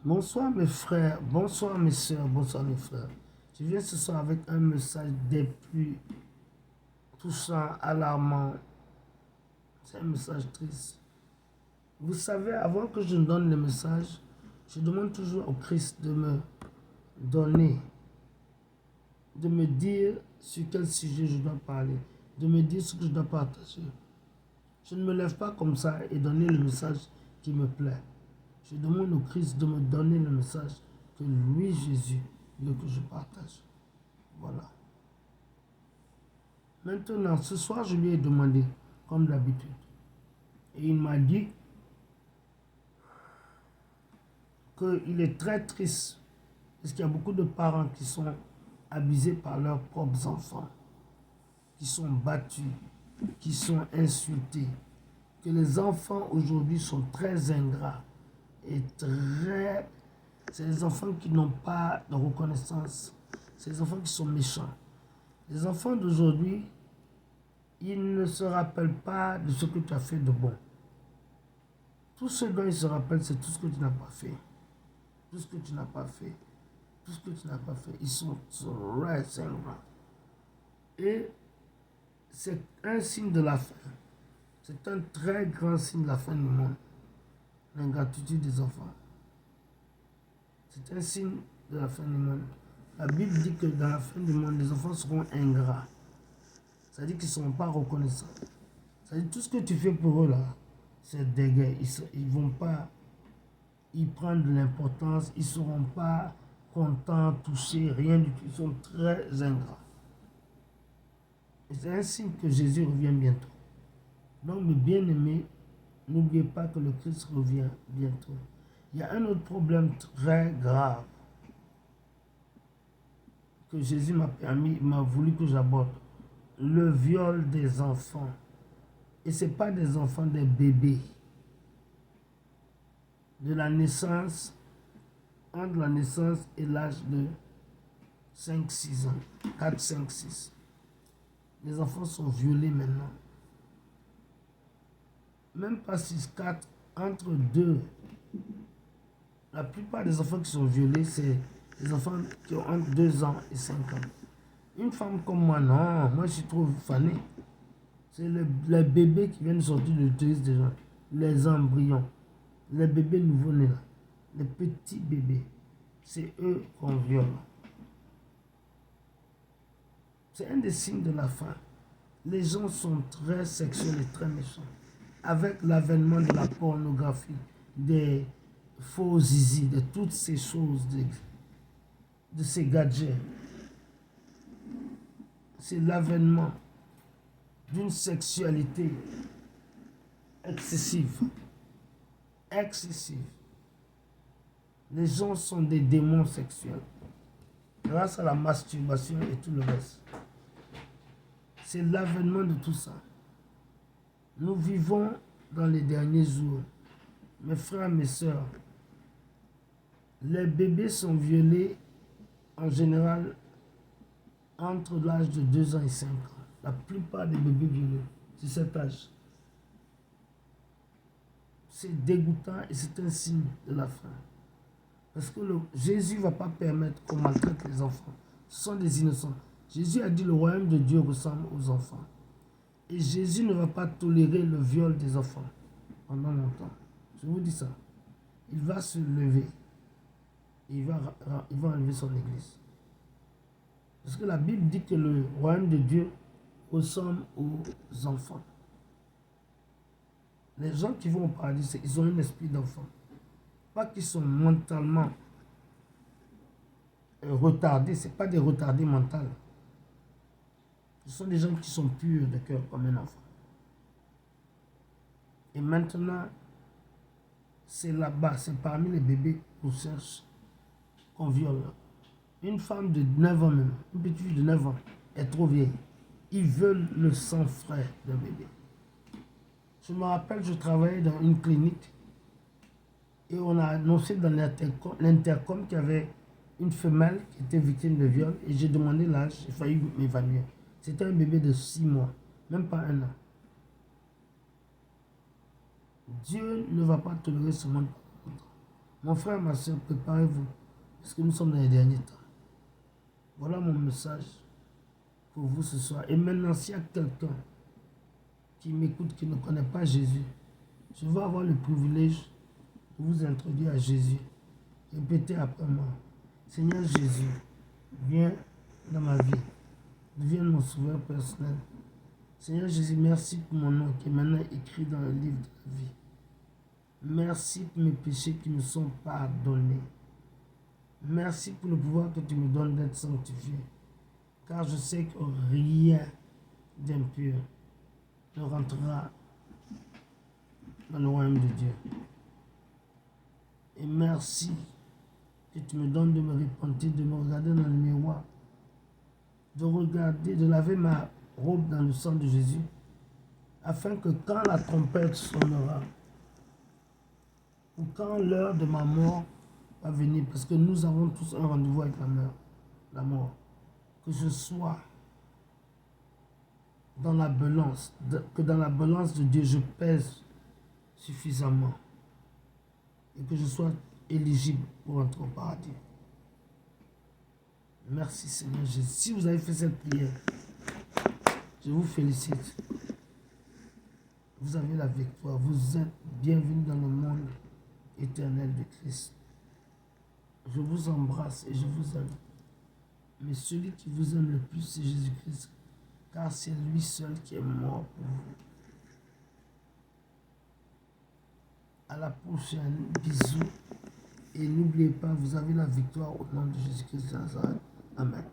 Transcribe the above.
Bonsoir mes frères, bonsoir mes soeurs, bonsoir mes frères. Je viens ce soir avec un message des plus touchants, alarmants. C'est un message triste. Vous savez, avant que je ne donne le message, je demande toujours au Christ de me donner, de me dire sur quel sujet je dois parler, de me dire ce que je dois partager. Je ne me lève pas comme ça et donner le message qui me plaît. Je demande au Christ de me donner le message que lui, Jésus, veut que je partage. Voilà. Maintenant, ce soir, je lui ai demandé, comme d'habitude. Et il m'a dit qu'il est très triste parce qu'il y a beaucoup de parents qui sont abusés par leurs propres enfants, qui sont battus, qui sont insultés. Que les enfants aujourd'hui sont très ingrats et très... C'est les enfants qui n'ont pas de reconnaissance. C'est les enfants qui sont méchants. Les enfants d'aujourd'hui, ils ne se rappellent pas de ce que tu as fait de bon. Tout ce dont ils se rappellent, c'est tout ce que tu n'as pas fait. Tout ce que tu n'as pas fait. Tout ce que tu n'as pas fait. Ils sont très ingrats. Et c'est un signe de la fin. C'est un très grand signe de la fin du monde. L'ingratitude des enfants. C'est un signe de la fin du monde. La Bible dit que dans la fin du monde, les enfants seront ingrats. Ça dit qu'ils ne seront pas reconnaissants. Ça dit tout ce que tu fais pour eux là, c'est dégueu. Ils ne vont pas y prendre de l'importance. Ils ne seront pas contents, touchés, rien du tout. Ils sont très ingrats. Et c'est un signe que Jésus revient bientôt. Donc, mes bien-aimés, n'oubliez pas que le Christ revient bientôt. Il y a un autre problème très grave que Jésus m'a voulu que j'aborde. Le viol des enfants. Et ce n'est pas des enfants, des bébés. De la naissance, entre la naissance et l'âge de 5-6 ans. 4, 5, 6. Les enfants sont violés maintenant. Même pas 6, 4, entre 2. La plupart des enfants qui sont violés, c'est les enfants qui ont entre 2 ans et 5 ans. Une femme comme moi, non, moi je suis trop fané. C'est les bébés qui viennent sortir de l'utérus des gens, les embryons, les bébés nouveau-nés, les petits bébés. C'est eux qu'on viole. C'est un des signes de la fin. Les gens sont très sexuels et très méchants. Avec l'avènement de la pornographie, des faux zizi, de toutes ces choses, de ces gadgets. C'est l'avènement d'une sexualité excessive. Excessive. Les gens sont des démons sexuels. Grâce à la masturbation et tout le reste. C'est l'avènement de tout ça. Nous vivons dans les derniers jours. Mes frères, mes soeurs, les bébés sont violés en général entre l'âge de 2 ans et 5 ans. La plupart des bébés violés, c'est cet âge. C'est dégoûtant et c'est un signe de la fin. Parce que Jésus ne va pas permettre qu'on maltraite les enfants. Ce sont des innocents. Jésus a dit le royaume de Dieu ressemble aux enfants. Et Jésus ne va pas tolérer le viol des enfants pendant longtemps. Je vous dis ça. Il va se lever. Il va enlever son église. Parce que la Bible dit que le royaume de Dieu ressemble aux enfants. Les gens qui vont au paradis, ils ont un esprit d'enfant. Pas qu'ils sont mentalement retardés. Ce n'est pas des retardés mentaux. Ce sont des gens qui sont purs de cœur comme un enfant. Et maintenant, c'est là-bas, c'est parmi les bébés qu'on cherche, qu'on viole. Une femme de 9 ans même, une petite fille de 9 ans, est trop vieille. Ils veulent le sang frais d'un bébé. Je me rappelle, je travaillais dans une clinique et on a annoncé dans l'intercom qu'il y avait une femelle qui était victime de viol et j'ai demandé l'âge, j'ai failli m'évanouir. C'était un bébé de 6 mois, même pas 1 an. Dieu ne va pas tolérer ce monde. Mon frère, ma soeur, préparez-vous, parce que nous sommes dans les derniers temps. Voilà mon message pour vous ce soir. Et maintenant, s'il y a quelqu'un qui m'écoute, qui ne connaît pas Jésus, je veux avoir le privilège de vous introduire à Jésus. Répétez après moi. Seigneur Jésus, viens dans ma vie. Deviens mon sauveur personnel. Seigneur Jésus, merci pour mon nom qui est maintenant écrit dans le livre de la vie. Merci pour mes péchés qui me sont pardonnés. Merci pour le pouvoir que tu me donnes d'être sanctifié. Car je sais que rien d'impur ne rentrera dans le royaume de Dieu. Et merci que tu me donnes de me repentir, de me regarder dans le miroir, de laver ma robe dans le sang de Jésus, afin que quand la trompette sonnera, ou quand l'heure de ma mort va venir, parce que nous avons tous un rendez-vous avec la mort, que je sois dans la balance, que dans la balance de Dieu je pèse suffisamment, et que je sois éligible pour entrer au paradis. Merci Seigneur Jésus. Si vous avez fait cette prière, je vous félicite. Vous avez la victoire. Vous êtes bienvenus dans le monde éternel de Christ. Je vous embrasse et je vous aime. Mais celui qui vous aime le plus, c'est Jésus-Christ. Car c'est lui seul qui est mort pour vous. À la prochaine. Bisous. Et n'oubliez pas, vous avez la victoire au nom de Jésus-Christ de Nazareth. Amen.